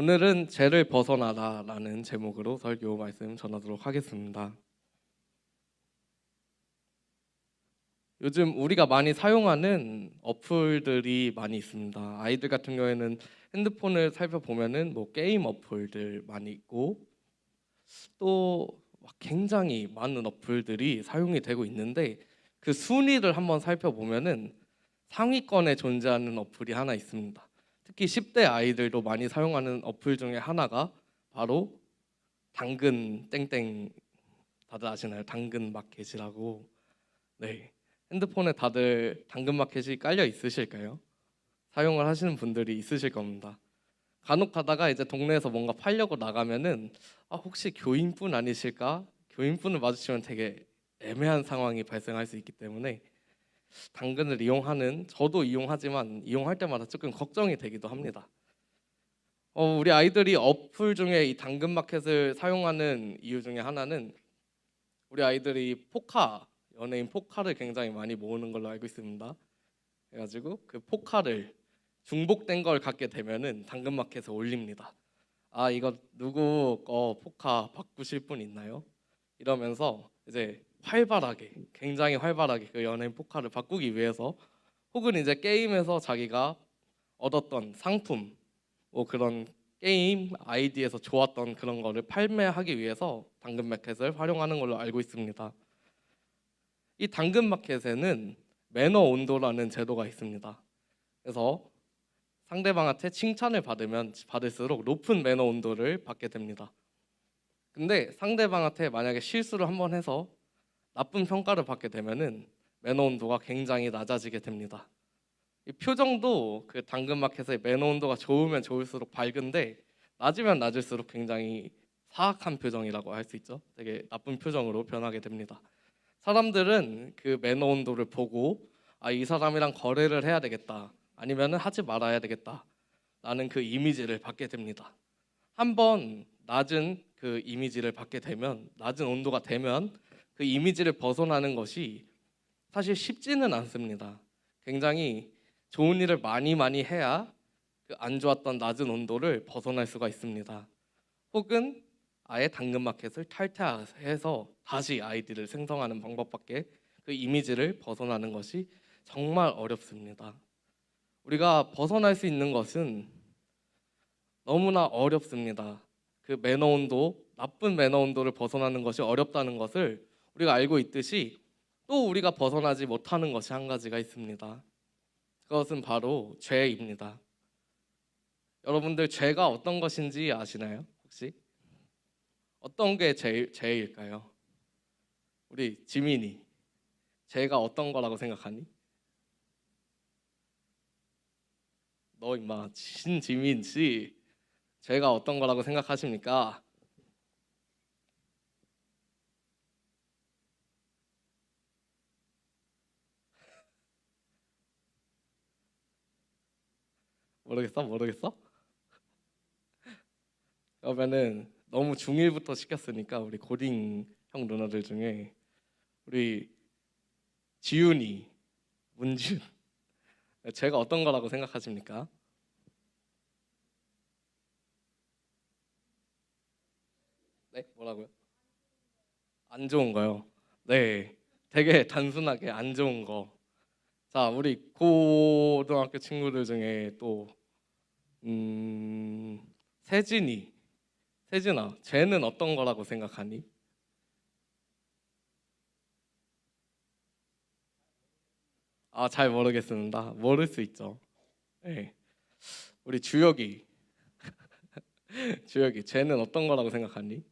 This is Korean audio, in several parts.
오늘은 죄를 벗어나라라는 제목으로 설교 말씀 전하도록 하겠습니다. 요즘 우리가 많이 사용하는 어플들이 많이 있습니다. 아이들 같은 경우에는 핸드폰을 살펴보면은 게임 어플들 많이 있고 또 굉장히 많은 어플들이 사용이 되고 있는데 그 순위를 한번 살펴보면은 상위권에 존재하는 어플이 하나 있습니다. 특히 10대 아이들도 많이 사용하는 어플 중에 하나가 바로 당근 땡땡, 다들 아시나요? 당근 마켓이라고. 네, 핸드폰에 다들 당근 마켓이 깔려 있으실까요? 사용을 하시는 분들이 있으실 겁니다. 간혹 가다가 이제 동네에서 뭔가 팔려고 나가면은 혹시 교인분 아니실까? 교인분을 마주치면 되게 애매한 상황이 발생할 수 있기 때문에 당근을 이용하는, 저도 이용하지만 이용할 때마다 조금 걱정이 되기도 합니다. 우리 아이들이 어플 중에 이 당근마켓을 사용하는 이유 중에 하나는 우리 아이들이 연예인 포카를 굉장히 많이 모으는 걸로 알고 있습니다. 그래가지고 그 포카를 중복된 걸 갖게 되면은 당근마켓에 올립니다. 이거 누구 포카 바꾸실 분 있나요? 이러면서 이제 굉장히 활발하게 그 연예인 포카를 바꾸기 위해서, 혹은 이제 게임에서 자기가 얻었던 상품, 그런 게임 아이디에서 좋았던 그런 거를 판매하기 위해서 당근마켓을 활용하는 걸로 알고 있습니다. 이 당근마켓에는 매너 온도라는 제도가 있습니다. 그래서 상대방한테 칭찬을 받으면 받을수록 높은 매너 온도를 받게 됩니다. 근데 상대방한테 만약에 실수를 한번 해서 나쁜 평가를 받게 되면은 매너 온도가 굉장히 낮아지게 됩니다. 이 표정도 그 당근마켓의 매너 온도가 좋으면 좋을수록 밝은데 낮으면 낮을수록 굉장히 사악한 표정이라고 할 수 있죠. 되게 나쁜 표정으로 변하게 됩니다. 사람들은 그 매너 온도를 보고 이 사람이랑 거래를 해야 되겠다, 아니면은 하지 말아야 되겠다 라는 그 이미지를 받게 됩니다. 한번 낮은 그 이미지를 받게 되면, 낮은 온도가 되면 그 이미지를 벗어나는 것이 사실 쉽지는 않습니다. 굉장히 좋은 일을 많이 해야 그 안 좋았던 낮은 온도를 벗어날 수가 있습니다. 혹은 아예 당근마켓을 탈퇴해서 다시 아이디를 생성하는 방법밖에 그 이미지를 벗어나는 것이 정말 어렵습니다. 우리가 벗어날 수 있는 것은 너무나 어렵습니다. 그 매너 온도, 나쁜 매너 온도를 벗어나는 것이 어렵다는 것을 우리가 알고 있듯이, 또 우리가 벗어나지 못하는 것이 한 가지가 있습니다. 그것은 바로 죄입니다. 여러분들, 죄가 어떤 것인지 아시나요? 혹시 어떤 게 죄일까요? 우리 지민이, 죄가 어떤 거라고 생각하니? 너 임마, 신지민 씨, 죄가 어떤 거라고 생각하십니까? 모르겠어? 그러면은 너무 중1부터 시켰으니까 우리 고딩 형 누나들 중에 우리 지윤이, 문지윤, 제가 어떤 거라고 생각하십니까? 네? 뭐라고요? 안 좋은 거요. 네, 되게 단순하게 안 좋은 거. 자, 우리 고등학교 친구들 중에 또 세진이, 세진아, 쟤는 어떤 거라고 생각하니? 잘 모르겠습니다. 모를 수 있죠. 네. 우리 주혁이, 쟤는 어떤 거라고 생각하니?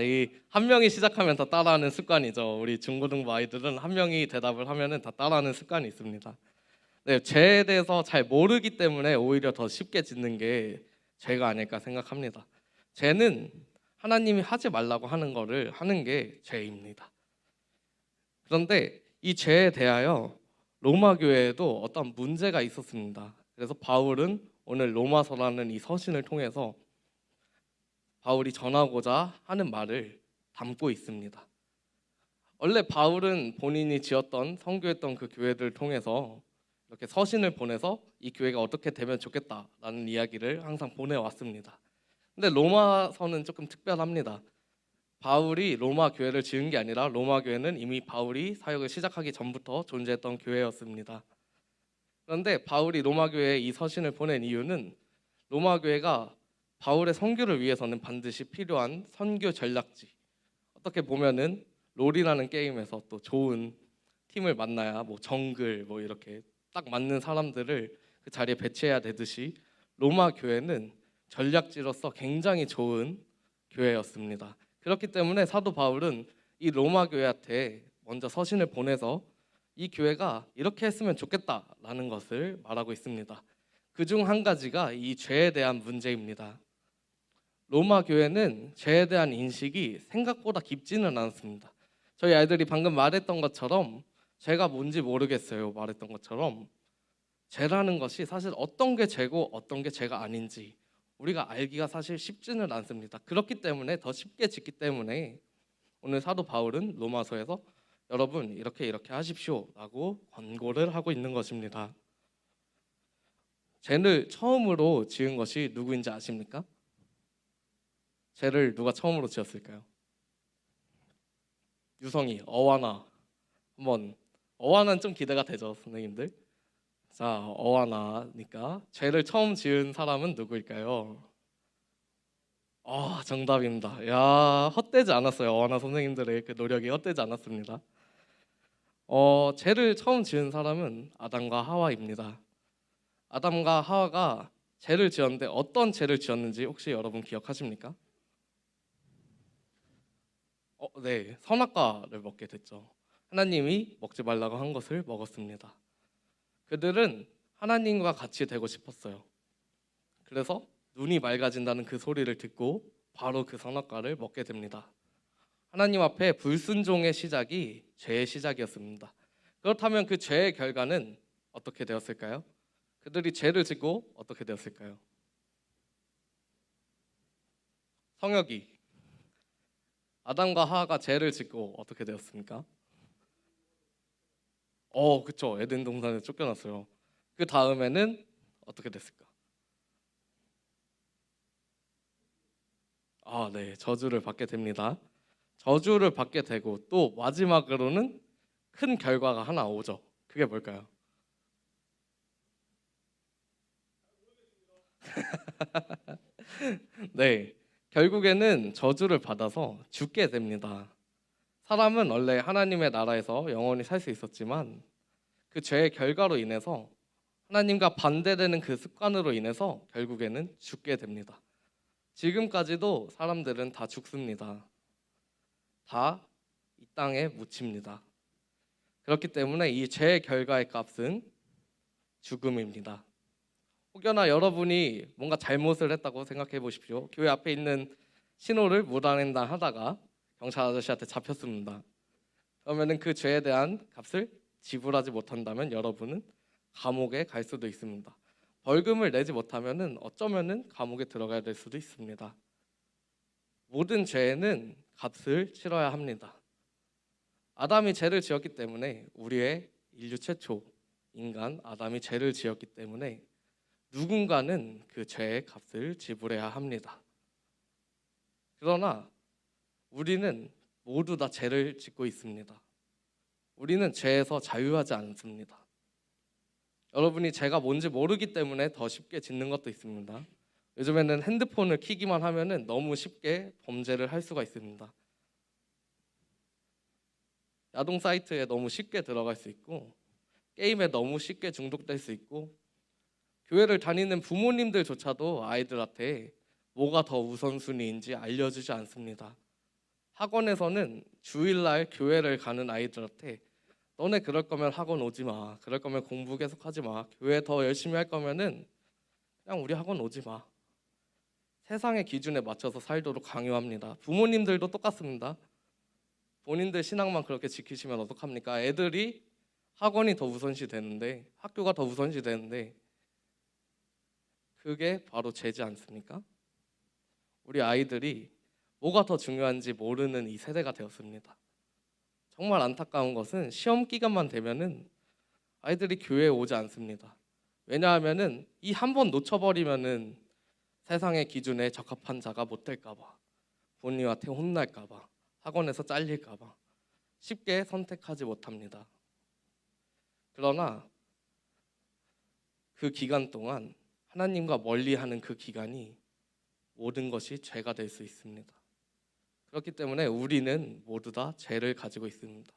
이 한 명이 시작하면 다 따라하는 습관이죠. 우리 중고등부 아이들은 한 명이 대답을 하면은 다 따라하는 습관이 있습니다. 네, 죄에 대해서 잘 모르기 때문에 오히려 더 쉽게 짓는 게 죄가 아닐까 생각합니다. 죄는 하나님이 하지 말라고 하는 거를 하는 게 죄입니다. 그런데 이 죄에 대하여 로마 교회에도 어떤 문제가 있었습니다. 그래서 바울은 오늘 로마서라는 이 서신을 통해서 바울이 전하고자 하는 말을 담고 있습니다. 원래 바울은 본인이 지었던, 선교했던 그 교회들을 통해서 이렇게 서신을 보내서 이 교회가 어떻게 되면 좋겠다라는 이야기를 항상 보내왔습니다. 근데 로마서는 조금 특별합니다. 바울이 로마 교회를 지은 게 아니라 로마 교회는 이미 바울이 사역을 시작하기 전부터 존재했던 교회였습니다. 그런데 바울이 로마 교회에 이 서신을 보낸 이유는 로마 교회가 바울의 선교를 위해서는 반드시 필요한 선교 전략지, 어떻게 보면은 롤이라는 게임에서 또 좋은 팀을 만나야 뭐 정글 뭐 이렇게 딱 맞는 사람들을 그 자리에 배치해야 되듯이 로마 교회는 전략지로서 굉장히 좋은 교회였습니다. 그렇기 때문에 사도 바울은 이 로마 교회한테 먼저 서신을 보내서 이 교회가 이렇게 했으면 좋겠다라는 것을 말하고 있습니다. 그중 한 가지가 이 죄에 대한 문제입니다. 로마 교회는 죄에 대한 인식이 생각보다 깊지는 않습니다. 저희 아이들이 방금 말했던 것처럼 죄가 뭔지 모르겠어요. 말했던 것처럼 죄라는 것이 사실 어떤 게 죄고 어떤 게 죄가 아닌지 우리가 알기가 사실 쉽지는 않습니다. 그렇기 때문에 더 쉽게 짓기 때문에 오늘 사도 바울은 로마서에서 여러분 이렇게 하십시오라고 권고를 하고 있는 것입니다. 죄를 처음으로 지은 것이 누구인지 아십니까? 죄를 누가 처음으로 지었을까요? 유성이, 어와나. 한번 어와나는 좀 기대가 되죠, 선생님들. 자, 어와나니까 죄를 처음 지은 사람은 누구일까요? 정답입니다. 야, 헛되지 않았어요. 어와나 선생님들의 그 노력이 헛되지 않았습니다. 죄를 처음 지은 사람은 아담과 하와입니다. 아담과 하와가 죄를 지었는데 어떤 죄를 지었는지 혹시 여러분 기억하십니까? 네, 선악과를 먹게 됐죠. 하나님이 먹지 말라고 한 것을 먹었습니다. 그들은 하나님과 같이 되고 싶었어요. 그래서 눈이 맑아진다는 그 소리를 듣고 바로 그 선악과를 먹게 됩니다. 하나님 앞에 불순종의 시작이 죄의 시작이었습니다. 그렇다면 그 죄의 결과는 어떻게 되었을까요? 그들이 죄를 짓고 어떻게 되었을까요? 성역이 아담과 하와가 죄를 짓고 어떻게 되었습니까? 그쵸. 에덴 동산에 쫓겨났어요. 그 다음에는 어떻게 됐을까? 네, 저주를 받게 됩니다. 저주를 받게 되고 또 마지막으로는 큰 결과가 하나 오죠. 그게 뭘까요? 네, 결국에는 저주를 받아서 죽게 됩니다. 사람은 원래 하나님의 나라에서 영원히 살 수 있었지만 그 죄의 결과로 인해서 하나님과 반대되는 그 습관으로 인해서 결국에는 죽게 됩니다. 지금까지도 사람들은 다 죽습니다. 다 이 땅에 묻힙니다. 그렇기 때문에 이 죄의 결과의 값은 죽음입니다. 혹여나 여러분이 뭔가 잘못을 했다고 생각해 보십시오. 교회 앞에 있는 신호를 무단횡단하다가 경찰 아저씨한테 잡혔습니다. 그러면은 그 죄에 대한 값을 지불하지 못한다면 여러분은 감옥에 갈 수도 있습니다. 벌금을 내지 못하면은 어쩌면은 감옥에 들어가야 될 수도 있습니다. 모든 죄에는 값을 치러야 합니다. 아담이 죄를 지었기 때문에 우리의 인류 최초 인간 아담이 죄를 지었기 때문에 누군가는 그 죄의 값을 지불해야 합니다. 그러나 우리는 모두 다 죄를 짓고 있습니다. 우리는 죄에서 자유하지 않습니다. 여러분이 죄가 뭔지 모르기 때문에 더 쉽게 짓는 것도 있습니다. 요즘에는 핸드폰을 켜기만 하면은 너무 쉽게 범죄를 할 수가 있습니다. 야동 사이트에 너무 쉽게 들어갈 수 있고 게임에 너무 쉽게 중독될 수 있고 교회를 다니는 부모님들조차도 아이들한테 뭐가 더 우선순위인지 알려주지 않습니다. 학원에서는 주일날 교회를 가는 아이들한테 너네 그럴 거면 학원 오지 마. 그럴 거면 공부 계속 하지 마. 교회 더 열심히 할 거면은 그냥 우리 학원 오지 마. 세상의 기준에 맞춰서 살도록 강요합니다. 부모님들도 똑같습니다. 본인들 신앙만 그렇게 지키시면 어떡합니까? 애들이 학원이 더 우선시 되는데 학교가 더 우선시 되는데 그게 바로 죄지 않습니까? 우리 아이들이 뭐가 더 중요한지 모르는 이 세대가 되었습니다. 정말 안타까운 것은 시험 기간만 되면은 아이들이 교회에 오지 않습니다. 왜냐하면은 이 한 번 놓쳐버리면은 세상의 기준에 적합한 자가 못 될까봐, 부모님한테 혼날까봐, 학원에서 잘릴까봐 쉽게 선택하지 못합니다. 그러나 그 기간 동안 하나님과 멀리하는 그 기간이 모든 것이 죄가 될 수 있습니다. 그렇기 때문에 우리는 모두 다 죄를 가지고 있습니다.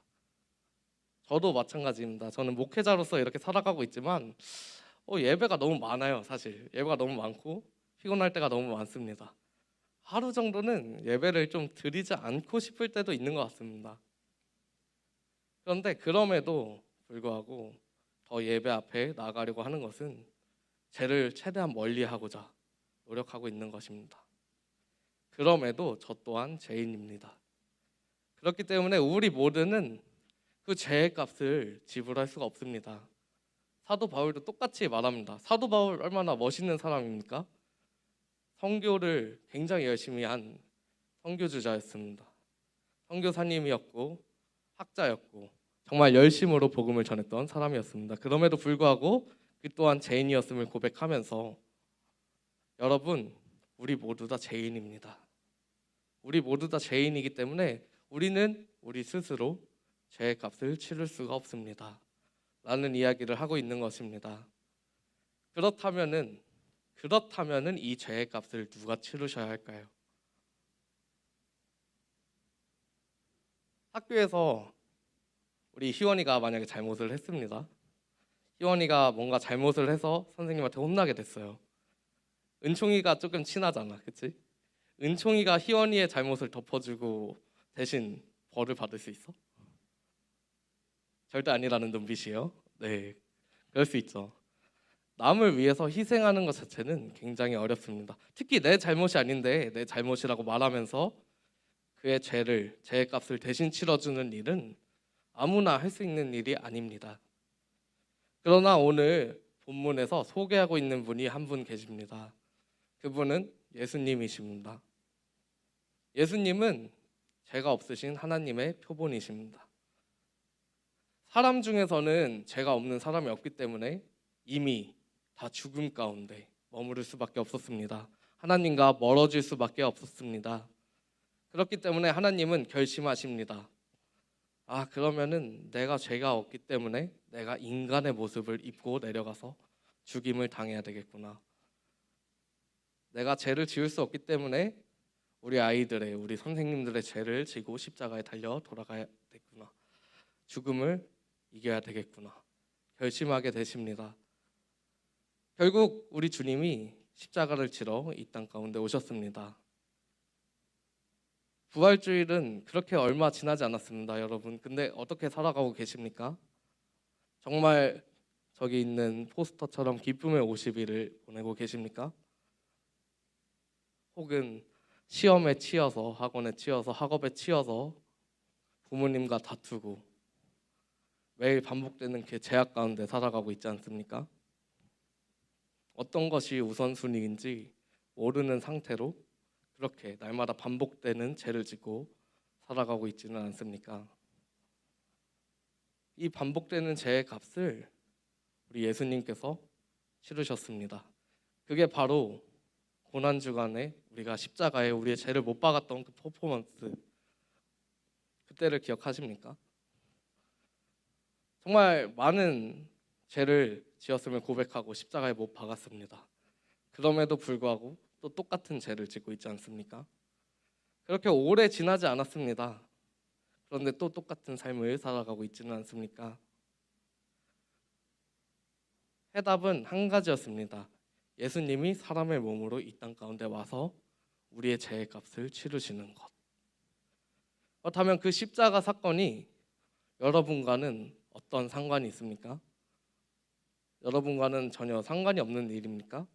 저도 마찬가지입니다. 저는 목회자로서 이렇게 살아가고 있지만 예배가 너무 많아요. 사실 예배가 너무 많고 피곤할 때가 너무 많습니다. 하루 정도는 예배를 좀 드리지 않고 싶을 때도 있는 것 같습니다. 그런데 그럼에도 불구하고 더 예배 앞에 나아가려고 하는 것은 죄를 최대한 멀리하고자 노력하고 있는 것입니다. 그럼에도 저 또한 죄인입니다. 그렇기 때문에 우리 모두는 그 죄의 값을 지불할 수가 없습니다. 사도 바울도 똑같이 말합니다. 사도 바울 얼마나 멋있는 사람입니까? 선교를 굉장히 열심히 한 선교주자였습니다. 선교사님이었고 학자였고 정말 열심으로 복음을 전했던 사람이었습니다. 그럼에도 불구하고 그 또한 죄인이었음을 고백하면서 여러분, 우리 모두 다 죄인입니다. 우리 모두 다 죄인이기 때문에 우리는 우리 스스로 죄의 값을 치를 수가 없습니다. 라는 이야기를 하고 있는 것입니다. 그렇다면은 이 죄의 값을 누가 치르셔야 할까요? 학교에서 우리 희원이가 만약에 잘못을 했습니다. 희원이가 뭔가 잘못을 해서 선생님한테 혼나게 됐어요. 은총이가 조금 친하잖아, 그치? 은총이가 희원이의 잘못을 덮어주고 대신 벌을 받을 수 있어? 절대 아니라는 눈빛이에요. 네, 그럴 수 있죠. 남을 위해서 희생하는 것 자체는 굉장히 어렵습니다. 특히 내 잘못이 아닌데 내 잘못이라고 말하면서 그의 죄의 값을 대신 치러주는 일은 아무나 할 수 있는 일이 아닙니다. 그러나 오늘 본문에서 소개하고 있는 분이 한 분 계십니다. 그분은 예수님이십니다. 예수님은 죄가 없으신 하나님의 표본이십니다. 사람 중에서는 죄가 없는 사람이 없기 때문에 이미 다 죽음 가운데 머무를 수밖에 없었습니다. 하나님과 멀어질 수밖에 없었습니다. 그렇기 때문에 하나님은 결심하십니다. 그러면은 내가 죄가 없기 때문에 내가 인간의 모습을 입고 내려가서 죽임을 당해야 되겠구나. 내가 죄를 지을 수 없기 때문에 우리 선생님들의 죄를 지고 십자가에 달려 돌아가야 되겠구나. 죽음을 이겨야 되겠구나. 결심하게 되십니다. 결국 우리 주님이 십자가를 지러 이 땅 가운데 오셨습니다. 부활주일은 그렇게 얼마 지나지 않았습니다, 여러분. 근데 어떻게 살아가고 계십니까? 정말 저기 있는 포스터처럼 기쁨의 50일을 보내고 계십니까? 혹은 시험에 치여서, 학원에 치여서, 학업에 치여서 부모님과 다투고 매일 반복되는 그 제약 가운데 살아가고 있지 않습니까? 어떤 것이 우선순위인지 모르는 상태로 그렇게 날마다 반복되는 죄를 짓고 살아가고 있지는 않습니까? 이 반복되는 죄의 값을 우리 예수님께서 치르셨습니다. 그게 바로 고난주간에 우리가 십자가에 우리의 죄를 못 박았던 그 퍼포먼스, 그때를 기억하십니까? 정말 많은 죄를 지었음을 고백하고 십자가에 못 박았습니다. 그럼에도 불구하고 또 똑같은 죄를 짓고 있지 않습니까? 그렇게 오래 지나지 않았습니다. 그런데 또 똑같은 삶을 살아가고 있지는 않습니까? 해답은 한 가지였습니다. 예수님이 사람의 몸으로 이 땅 가운데 와서 우리의 죄의 값을 치르시는 것. 그렇다면 그 십자가 사건이 여러분과는 어떤 상관이 있습니까? 여러분과는 전혀 상관이 없는 일입니까?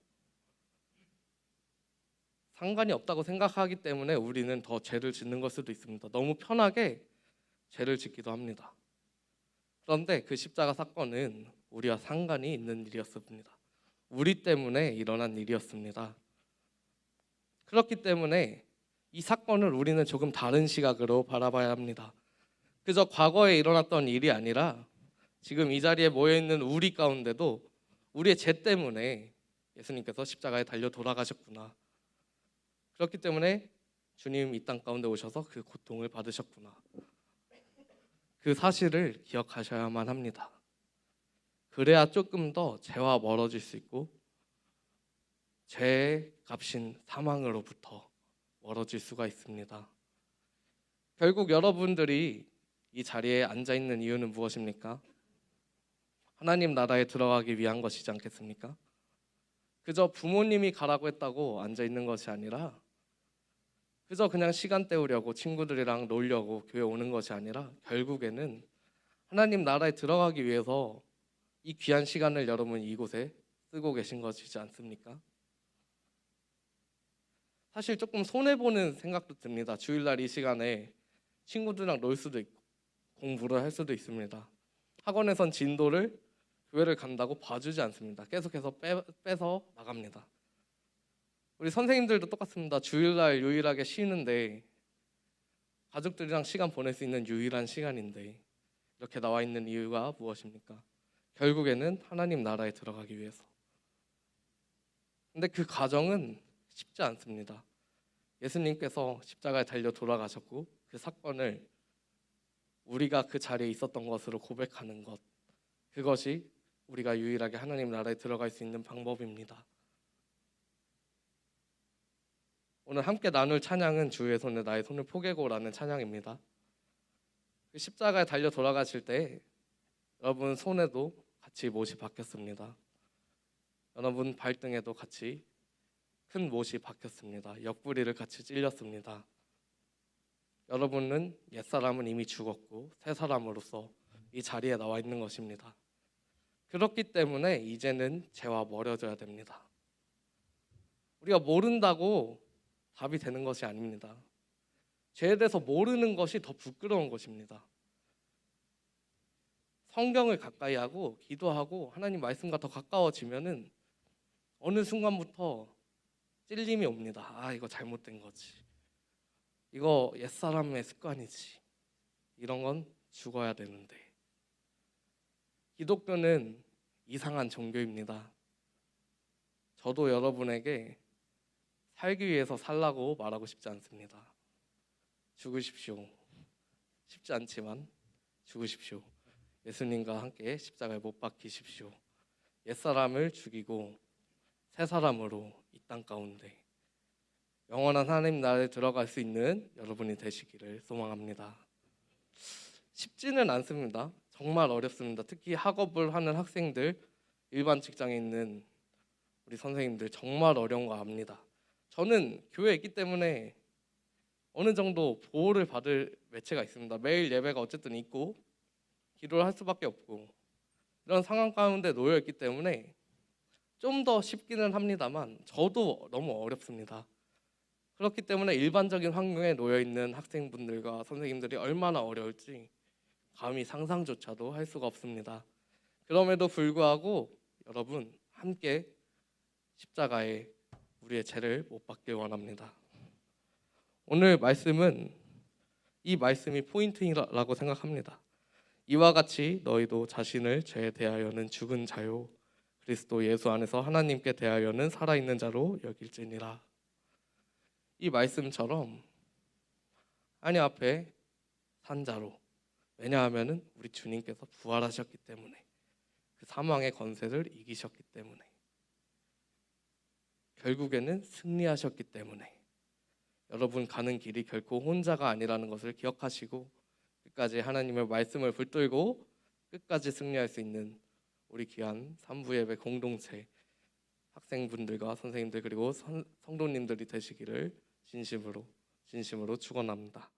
상관이 없다고 생각하기 때문에 우리는 더 죄를 짓는 걸 수도 있습니다. 너무 편하게 죄를 짓기도 합니다. 그런데 그 십자가 사건은 우리와 상관이 있는 일이었습니다. 우리 때문에 일어난 일이었습니다. 그렇기 때문에 이 사건을 우리는 조금 다른 시각으로 바라봐야 합니다. 그저 과거에 일어났던 일이 아니라 지금 이 자리에 모여 있는 우리 가운데도 우리의 죄 때문에 예수님께서 십자가에 달려 돌아가셨구나. 그렇기 때문에 주님 이 땅 가운데 오셔서 그 고통을 받으셨구나. 그 사실을 기억하셔야만 합니다. 그래야 조금 더 죄와 멀어질 수 있고 죄의 값인 사망으로부터 멀어질 수가 있습니다. 결국 여러분들이 이 자리에 앉아 있는 이유는 무엇입니까? 하나님 나라에 들어가기 위한 것이지 않겠습니까? 그저 부모님이 가라고 했다고 앉아 있는 것이 아니라, 그저 그냥 시간 때우려고 친구들이랑 놀려고 교회 오는 것이 아니라, 결국에는 하나님 나라에 들어가기 위해서 이 귀한 시간을 여러분 이곳에 쓰고 계신 것이지 않습니까? 사실 조금 손해보는 생각도 듭니다. 주일날 이 시간에 친구들이랑 놀 수도 있고 공부를 할 수도 있습니다. 학원에선 진도를 교회를 간다고 봐주지 않습니다. 계속해서 빼서 나갑니다. 우리 선생님들도 똑같습니다. 주일날 유일하게 쉬는데, 가족들이랑 시간 보낼 수 있는 유일한 시간인데 이렇게 나와 있는 이유가 무엇입니까? 결국에는 하나님 나라에 들어가기 위해서. 근데 그 과정은 쉽지 않습니다. 예수님께서 십자가에 달려 돌아가셨고 그 사건을 우리가 그 자리에 있었던 것으로 고백하는 것, 그것이 우리가 유일하게 하나님 나라에 들어갈 수 있는 방법입니다. 오늘 함께 나눌 찬양은 주의 손에 나의 손을 포개고라는 찬양입니다. 그 십자가에 달려 돌아가실 때 여러분 손에도 같이 못이 박혔습니다. 여러분 발등에도 같이 큰 못이 박혔습니다. 옆구리를 같이 찔렸습니다. 여러분은 옛사람은 이미 죽었고 새 사람으로서 이 자리에 나와 있는 것입니다. 그렇기 때문에 이제는 죄와 멀어져야 됩니다. 우리가 모른다고 답이 되는 것이 아닙니다. 죄에 대해서 모르는 것이 더 부끄러운 것입니다. 성경을 가까이 하고 기도하고 하나님 말씀과 더 가까워지면은 어느 순간부터 찔림이 옵니다. 아, 이거 잘못된 거지. 이거 옛사람의 습관이지. 이런 건 죽어야 되는데. 기독교는 이상한 종교입니다. 저도 여러분에게 살기 위해서 살라고 말하고 싶지 않습니다. 죽으십시오. 쉽지 않지만 죽으십시오. 예수님과 함께 십자가에 못 박히십시오. 옛사람을 죽이고 새 사람으로 이 땅 가운데 영원한 하나님 나라에 들어갈 수 있는 여러분이 되시기를 소망합니다. 쉽지는 않습니다. 정말 어렵습니다. 특히 학업을 하는 학생들, 일반 직장에 있는 우리 선생님들 정말 어려운 거 압니다. 저는 교회에 있기 때문에 어느 정도 보호를 받을 매체가 있습니다. 매일 예배가 어쨌든 있고 기도를 할 수밖에 없고 이런 상황 가운데 놓여 있기 때문에 좀 더 쉽기는 합니다만 저도 너무 어렵습니다. 그렇기 때문에 일반적인 환경에 놓여 있는 학생분들과 선생님들이 얼마나 어려울지 감히 상상조차도 할 수가 없습니다. 그럼에도 불구하고 여러분 함께 십자가에 우리의 죄를 못 박길 원합니다. 오늘 말씀은 이 말씀이 포인트라고 생각합니다. 이와 같이 너희도 자신을 죄에 대하여는 죽은 자요 그리스도 예수 안에서 하나님께 대하여는 살아있는 자로 여길지니라. 이 말씀처럼 하나님 앞에 산 자로, 왜냐하면 우리 주님께서 부활하셨기 때문에, 그 사망의 권세를 이기셨기 때문에, 결국에는 승리하셨기 때문에 여러분 가는 길이 결코 혼자가 아니라는 것을 기억하시고 끝까지 하나님의 말씀을 붙들고 끝까지 승리할 수 있는 우리 귀한 삼부예배 공동체 학생분들과 선생님들 그리고 성도님들이 되시기를 진심으로 축원합니다.